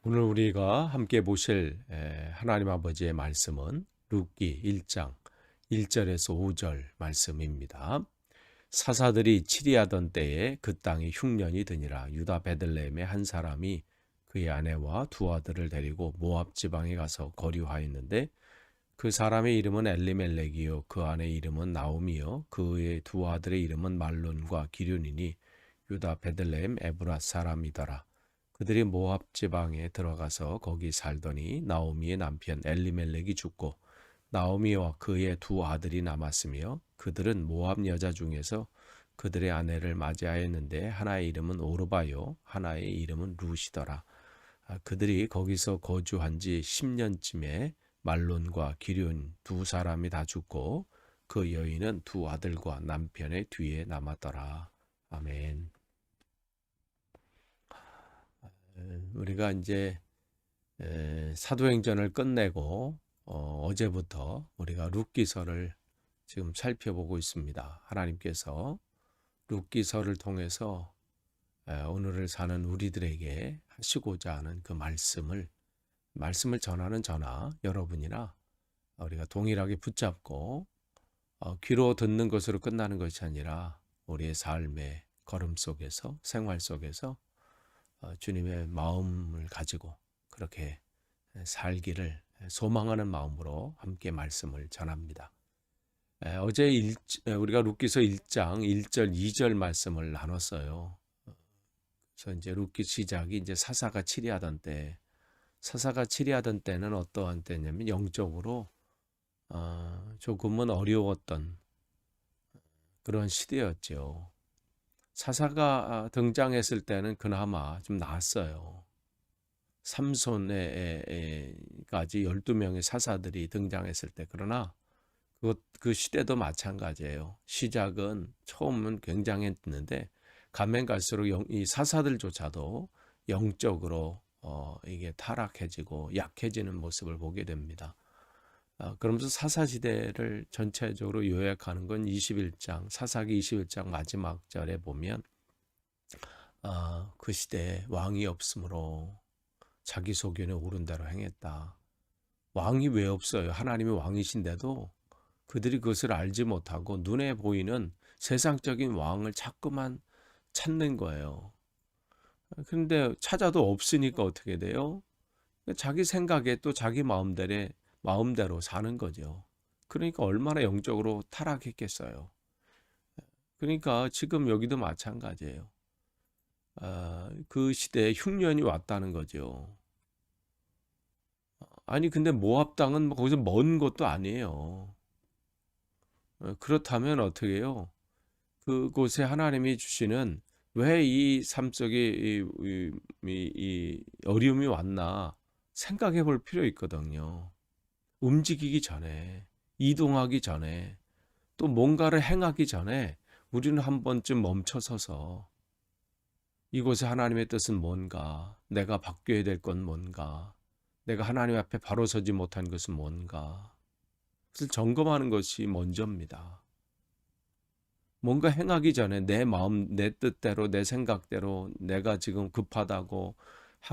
오늘 우리가 함께 보실 하나님 아버지의 말씀은 룻기 1장 1절에서 5절 말씀입니다. 사사들이 치리하던 때에 그 땅이 흉년이 드니라. 유다 베들레헴의 한 사람이 그의 아내와 두 아들을 데리고 모압 지방에 가서 거류하였는데 그 사람의 이름은 엘리멜렉이요 그 아내 이름은 나오미요 그의 두 아들의 이름은 말론과 기륜이니 유다 베들레헴 에브라 사람이더라. 그들이 모압 지방에 들어가서 거기 살더니 나오미의 남편 엘리멜렉이 죽고 나오미와 그의 두 아들이 남았으며 그들은 모압 여자 중에서 그들의 아내를 맞이하였는데 하나의 이름은 오르바요 하나의 이름은 룻이더라. 그들이 거기서 거주한 지 10년쯤에 말론과 기륜 두 사람이 다 죽고 그 여인은 두 아들과 남편의 뒤에 남았더라. 아멘. 우리가 이제 사도행전을 끝내고 어제부터 우리가 룻기서를 지금 살펴보고 있습니다. 하나님께서 룻기서를 통해서 오늘을 사는 우리들에게 하시고자 하는 그 말씀을 전하는 저나 여러분이나 우리가 동일하게 붙잡고 귀로 듣는 것으로 끝나는 것이 아니라 우리의 삶의 걸음 속에서 생활 속에서 주님의 마음을 가지고 그렇게 살기를 소망하는 마음으로 함께 말씀을 전합니다. 어제 우리가 룻기서 1장 1절 2절 말씀을 나눴어요. 그래서 이제 룻기 시작이 이제 사사가 치리하던 때는 어떠한 때냐면 영적으로 조금은 어려웠던 그런 시대였죠. 사사가 등장했을 때는 그나마 좀 나았어요. 삼손에까지 12명의 사사들이 등장했을 때, 그러나 그 시대도 마찬가지예요. 시작은 처음은 굉장했는데 가면 갈수록 이 사사들조차도 영적으로 이게 타락해지고 약해지는 모습을 보게 됩니다. 그러면서 사사시대를 전체적으로 요약하는 건 21장, 사사기 21장 마지막 절에 보면 그 시대에 왕이 없으므로 자기 소견에 오른 대로 행했다. 왕이 왜 없어요? 하나님이 왕이신데도 그들이 그것을 알지 못하고 눈에 보이는 세상적인 왕을 자꾸만 찾는 거예요. 그런데 찾아도 없으니까 어떻게 돼요? 자기 생각에 또 자기 마음대로 사는 거죠. 그러니까 얼마나 영적으로 타락했겠어요. 그러니까 지금 여기도 마찬가지예요. 그 시대에 흉년이 왔다는 거죠. 아니 근데 모압 땅은 거기서 먼 것도 아니에요. 그렇다면 어떻게 해요? 그곳에 하나님이 주시는 왜 이 삶 속에 이 어려움이 왔나 생각해 볼 필요 있거든요. 움직이기 전에, 이동하기 전에, 또 뭔가를 행하기 전에 우리는 한 번쯤 멈춰서서 이곳에 하나님의 뜻은 뭔가, 내가 바뀌어야 될 건 뭔가, 내가 하나님 앞에 바로 서지 못한 것은 뭔가, 그것을 점검하는 것이 먼저입니다. 뭔가 행하기 전에 내 마음, 내 뜻대로, 내 생각대로 내가 지금 급하다고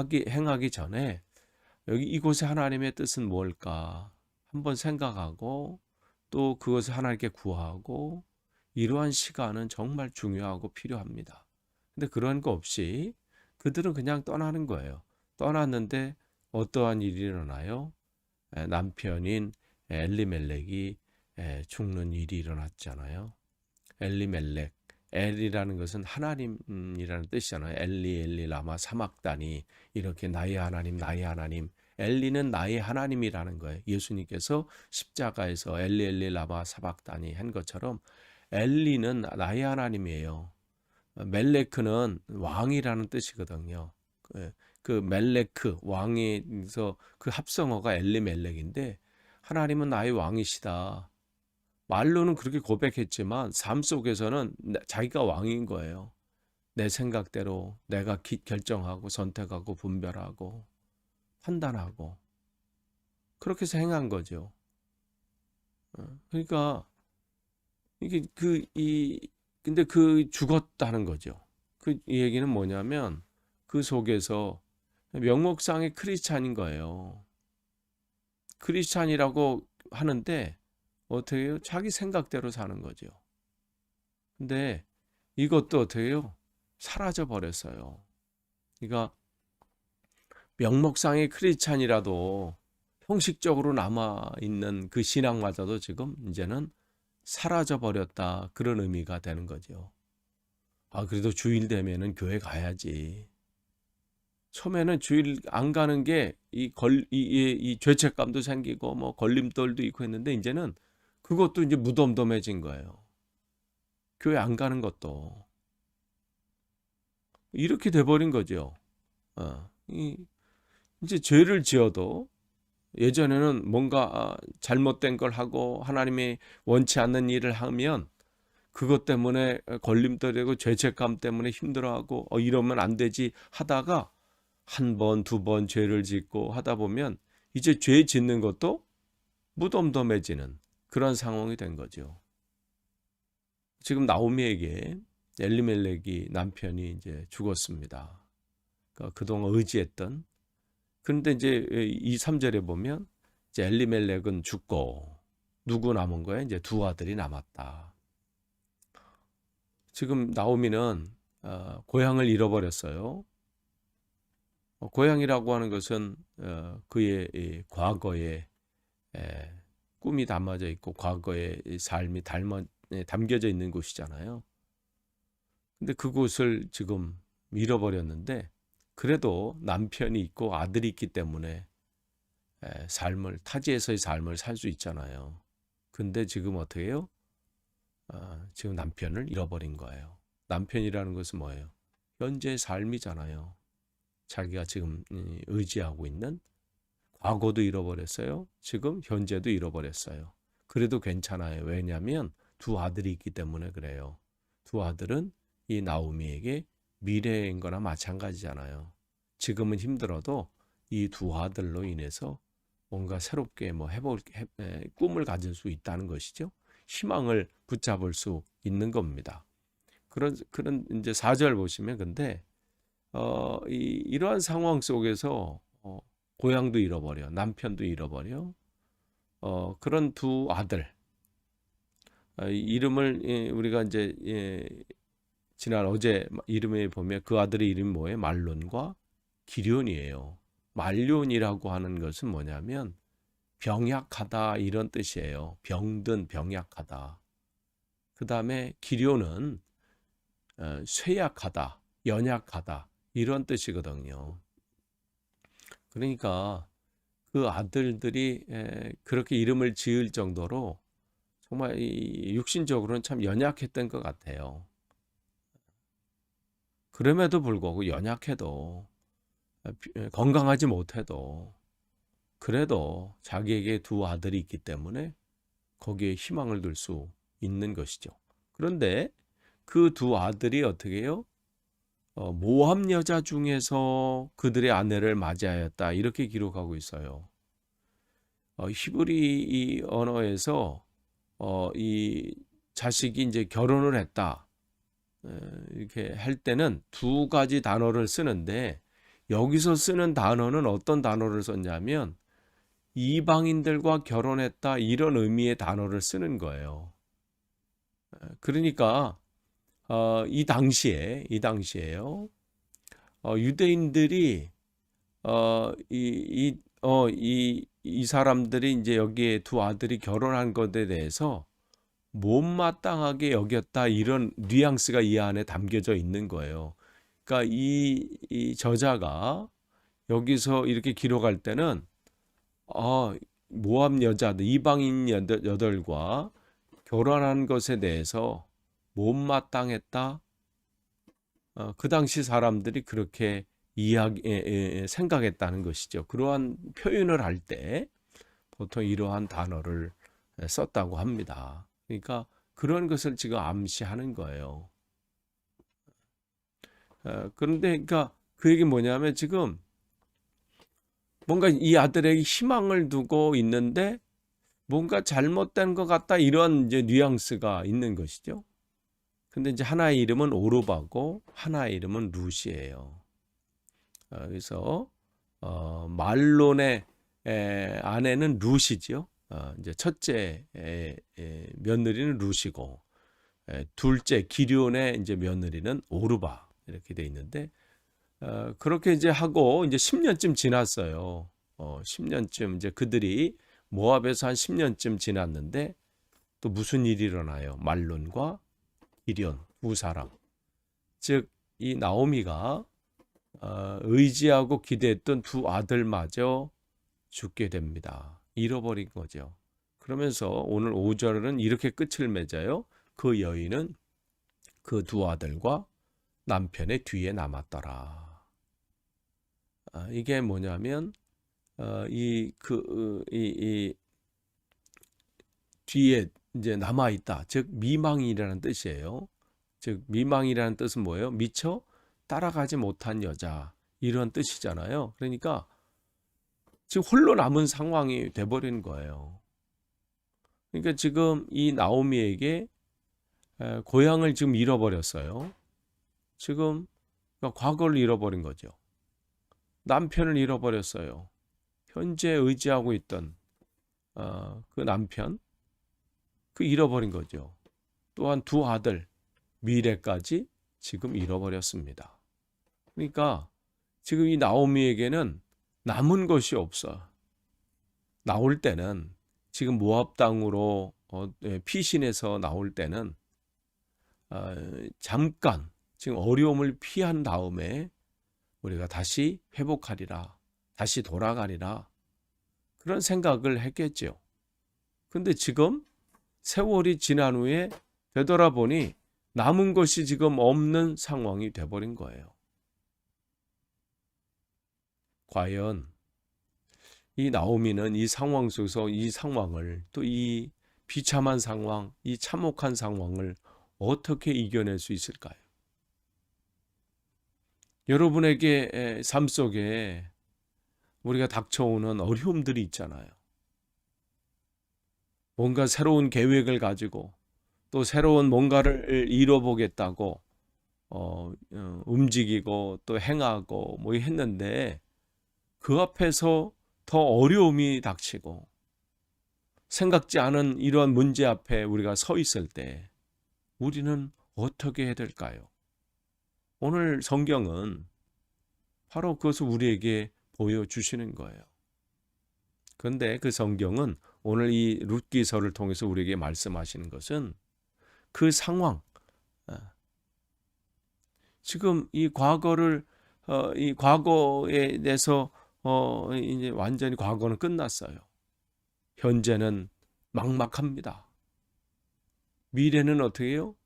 행하기 전에 이곳에 하나님의 뜻은 뭘까 한번 생각하고 또 그것을 하나님께 구하고 이러한 시간은 정말 중요하고 필요합니다. 근데 그런 거 없이 그들은 그냥 떠나는 거예요. 떠났는데 어떠한 일이 일어나요? 남편인 엘리멜렉이 죽는 일이 일어났잖아요. 엘리멜렉, 엘이라는 것은 하나님이라는 뜻이잖아요. 엘리 라마 사막다니, 이렇게 나의 하나님 나의 하나님. 엘리는 나의 하나님이라는 거예요. 예수님께서 십자가에서 엘리 라마 사박다니 한 것처럼 엘리는 나의 하나님이에요. 멜레크는 왕이라는 뜻이거든요. 그 멜레크 왕에서 그 합성어가 엘리멜렉인데 하나님은 나의 왕이시다. 말로는 그렇게 고백했지만 삶 속에서는 자기가 왕인 거예요. 내 생각대로 내가 결정하고 선택하고 분별하고 판단하고 그렇게 해서 행한 거죠. 그러니까 이게 근데 죽었다는 거죠. 이 얘기는 뭐냐면 그 속에서 명목상의 크리스찬인 거예요. 크리스찬이라고 하는데 어떻게 해요? 자기 생각대로 사는 거죠. 근데 이것도 어떻게 해요? 사라져 버렸어요. 그러니까 명목상의 크리스찬이라도 형식적으로 남아있는 그 신앙마저도 지금 이제는 사라져 버렸다. 그런 의미가 되는 거죠. 그래도 주일 되면은 교회 가야지. 처음에는 주일 안 가는 게 이 죄책감도 생기고 뭐 걸림돌도 있고 했는데 이제는 그것도 이제 무덤덤해진 거예요. 교회 안 가는 것도 이렇게 돼버린 거죠. 이제 죄를 지어도 예전에는 뭔가 잘못된 걸 하고 하나님이 원치 않는 일을 하면 그것 때문에 걸림돌이고 죄책감 때문에 힘들어하고 이러면 안 되지 하다가 한 번, 두 번 죄를 짓고 하다 보면 이제 죄 짓는 것도 무덤덤해지는 그런 상황이 된 거죠. 지금 나오미에게 엘리멜렉이 남편이 이제 죽었습니다. 그러니까 그동안 의지했던. 그런데 이제 2, 3절에 보면 이제 엘리멜렉은 죽고 누구 남은 거야? 이제 두 아들이 남았다. 지금 나오미는 고향을 잃어버렸어요. 고향이라고 하는 것은 그의 과거의 꿈이 담아져 있고 과거의 삶이 담겨져 있는 곳이잖아요. 근데 그곳을 지금 잃어버렸는데 그래도 남편이 있고 아들이 있기 때문에 타지에서의 삶을 살 수 있잖아요. 근데 지금 어떻게 해요? 지금 남편을 잃어버린 거예요. 남편이라는 것은 뭐예요? 현재의 삶이잖아요. 자기가 지금 의지하고 있는 과거도 잃어버렸어요. 지금 현재도 잃어버렸어요. 그래도 괜찮아요. 왜냐하면 두 아들이 있기 때문에 그래요. 두 아들은 이 나오미에게 미래인 거나 마찬가지잖아요. 지금은 힘들어도 이 두 아들로 인해서 뭔가 새롭게 꿈을 가질 수 있다는 것이죠. 희망을 붙잡을 수 있는 겁니다. 그런 이제 4절 보시면 근데 이러한 상황 속에서 고향도 잃어버려, 남편도 잃어버려. 그런 두 아들 이름을 우리가 이제 지난 어제 이름에 보면 그 아들의 이름이 뭐예요? 말론과 기럧이에요. 말론이라고 하는 것은 뭐냐면 병약하다 이런 뜻이에요. 병든 병약하다. 그 다음에 기럧는 쇠약하다, 연약하다 이런 뜻이거든요. 그러니까 그 아들들이 그렇게 이름을 지을 정도로 정말 육신적으로는 참 연약했던 것 같아요. 그럼에도 불구하고 연약해도 건강하지 못해도 그래도 자기에게 두 아들이 있기 때문에 거기에 희망을 둘 수 있는 것이죠. 그런데 그 두 아들이 어떻게 해요? 모압 여자 중에서 그들의 아내를 맞이하였다 이렇게 기록하고 있어요. 히브리 언어에서 이 자식이 이제 결혼을 했다 이렇게 할 때는 두 가지 단어를 쓰는데 여기서 쓰는 단어는 어떤 단어를 썼냐면 이방인들과 결혼했다 이런 의미의 단어를 쓰는 거예요. 그러니까 이 당시에요. 유대인들이 이 사람들이 이제 여기에 두 아들이 결혼한 것에 대해서 못마땅하게 여겼다 이런 뉘앙스가 이 안에 담겨져 있는 거예요. 그러니까 이 저자가 여기서 이렇게 기록할 때는 모압 여자들 이방인 여덟과 결혼한 것에 대해서 못마땅했다. 그 당시 사람들이 그렇게 생각했다는 것이죠. 그러한 표현을 할 때 보통 이러한 단어를 썼다고 합니다. 그러니까 그런 것을 지금 암시하는 거예요. 그런데 그러니까 그 얘기 뭐냐면 지금 뭔가 이 아들에게 희망을 두고 있는데 뭔가 잘못된 것 같다 이런 이제 뉘앙스가 있는 것이죠. 근데 이제 하나의 이름은 오르바고 하나의 이름은 룻이에요. 그래서 말론의 아내는 룻이죠. 이제 첫째 며느리는 룻이고, 둘째 기럧의 이제 며느리는 오르바 이렇게 돼 있는데, 그렇게 이제 하고 이제 10년쯤 지났어요. 10년쯤 이제 그들이 모압에서 한 10년쯤 지났는데 또 무슨 일이 일어나요? 말론과 기럧 두 사람. 즉 이 나오미가 의지하고 기대했던 두 아들마저 죽게 됩니다. 잃어버린 거죠. 그러면서 오늘 5절은 이렇게 끝을 맺어요. 그 여인은 그 두 아들과 남편의 뒤에 남았더라. 이게 뭐냐면 이 뒤에 이제 남아 있다. 즉 미망이라는 뜻이에요. 즉 미망이라는 뜻은 뭐예요? 미처 따라가지 못한 여자 이런 뜻이잖아요. 그러니까 지금 홀로 남은 상황이 돼버린 거예요. 그러니까 지금 이 나오미에게 고향을 지금 잃어버렸어요. 지금 그러니까 과거를 잃어버린 거죠. 남편을 잃어버렸어요. 현재 의지하고 있던 그 남편 그 잃어버린 거죠. 또한 두 아들 미래까지 지금 잃어버렸습니다. 그러니까 지금 이 나오미에게는 남은 것이 없어. 나올 때는 지금 모압 땅으로 피신해서 나올 때는 잠깐 지금 어려움을 피한 다음에 우리가 다시 회복하리라, 다시 돌아가리라 그런 생각을 했겠죠. 근데 지금 세월이 지난 후에 되돌아보니 남은 것이 지금 없는 상황이 돼버린 거예요. 과연 이 나오미는 이 상황 속에서 이 상황을 또 이 비참한 상황, 이 참혹한 상황을 어떻게 이겨낼 수 있을까요? 여러분에게 삶 속에 우리가 닥쳐오는 어려움들이 있잖아요. 뭔가 새로운 계획을 가지고 또 새로운 뭔가를 이뤄보겠다고 움직이고 또 행하고 뭐 했는데 그 앞에서 더 어려움이 닥치고 생각지 않은 이러한 문제 앞에 우리가 서 있을 때 우리는 어떻게 해야 될까요? 오늘 성경은 바로 그것을 우리에게 보여주시는 거예요. 그런데 그 성경은 오늘 이 룻기서를 통해서 우리에게 말씀하시는 것은 그 상황, 지금 이 과거를 이 과거에 대해서 이제 완전히 과거는 끝났어요. 현재는 막막합니다. 미래는 어떻게 해요?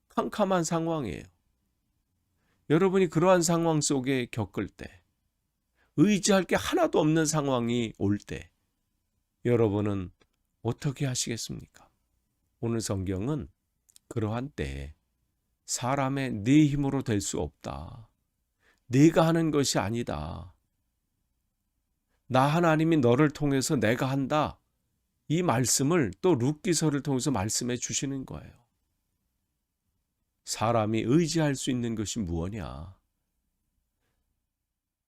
캄캄한 상황이에요. 여러분이 그러한 상황 속에 겪을 때, 의지할 게 하나도 없는 상황이 올 때, 여러분은 어떻게 하시겠습니까? 오늘 성경은 그러한 때에 사람의 네 힘으로 될 수 없다. 네가 하는 것이 아니다. 나 하나님이 너를 통해서 내가 한다. 이 말씀을 또 룻기서를 통해서 말씀해 주시는 거예요. 사람이 의지할 수 있는 것이 무엇이냐?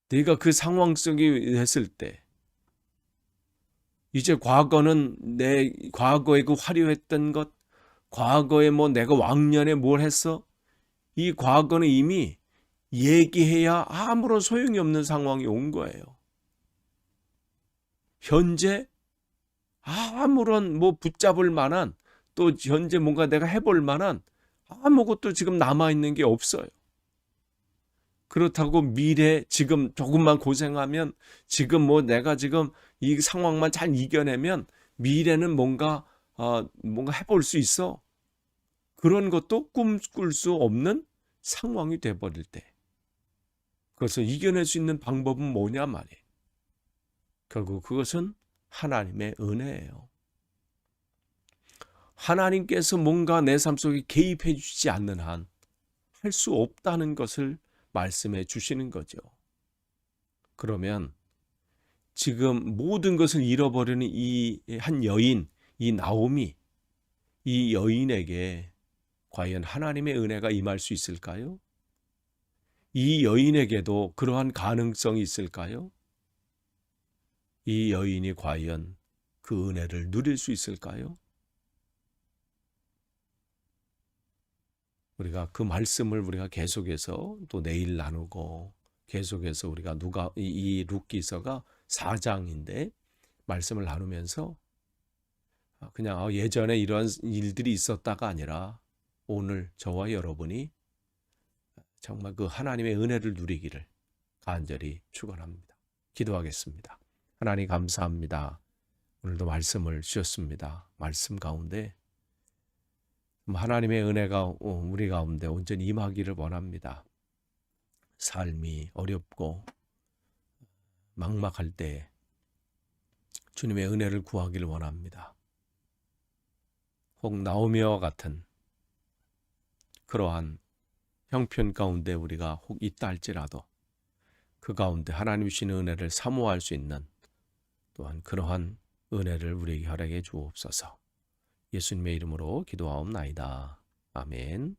네가 그 상황 속에 했을 때 이제 과거는 내 과거에 그 화려했던 것, 과거에 뭐 내가 왕년에 뭘 했어? 이 과거는 이미 얘기해야 아무런 소용이 없는 상황이 온 거예요. 현재 아무런 뭐 붙잡을 만한 또 현재 뭔가 내가 해볼 만한 아무것도 지금 남아있는 게 없어요. 그렇다고 미래 지금 조금만 고생하면 지금 뭐 내가 지금 이 상황만 잘 이겨내면 미래는 뭔가 해볼 수 있어. 그런 것도 꿈꿀 수 없는 상황이 돼버릴 때 그것을 이겨낼 수 있는 방법은 뭐냐 말이에요. 결국 그것은 하나님의 은혜예요. 하나님께서 뭔가 내 삶 속에 개입해 주시지 않는 한 할 수 없다는 것을 말씀해 주시는 거죠. 그러면 지금 모든 것을 잃어버리는 이 한 여인, 이 나오미, 이 여인에게 과연 하나님의 은혜가 임할 수 있을까요? 이 여인에게도 그러한 가능성이 있을까요? 이 여인이 과연 그 은혜를 누릴 수 있을까요? 우리가 그 말씀을 우리가 계속해서 또 내일 나누고 계속해서 우리가 이 룻기서가 4장인데 말씀을 나누면서 그냥 예전에 이러한 일들이 있었다가 아니라 오늘 저와 여러분이 정말 그 하나님의 은혜를 누리기를 간절히 축원합니다. 기도하겠습니다. 하나님 감사합니다. 오늘도 말씀을 주셨습니다. 말씀 가운데 하나님의 은혜가 우리 가운데 온전히 임하기를 원합니다. 삶이 어렵고 막막할 때 주님의 은혜를 구하기를 원합니다. 혹 나오미와 같은 그러한 형편 가운데 우리가 혹 있다 할지라도 그 가운데 하나님 주시는 은혜를 사모할 수 있는 또한 그러한 은혜를 우리에게 허락해 주옵소서. 예수님의 이름으로 기도하옵나이다. 아멘.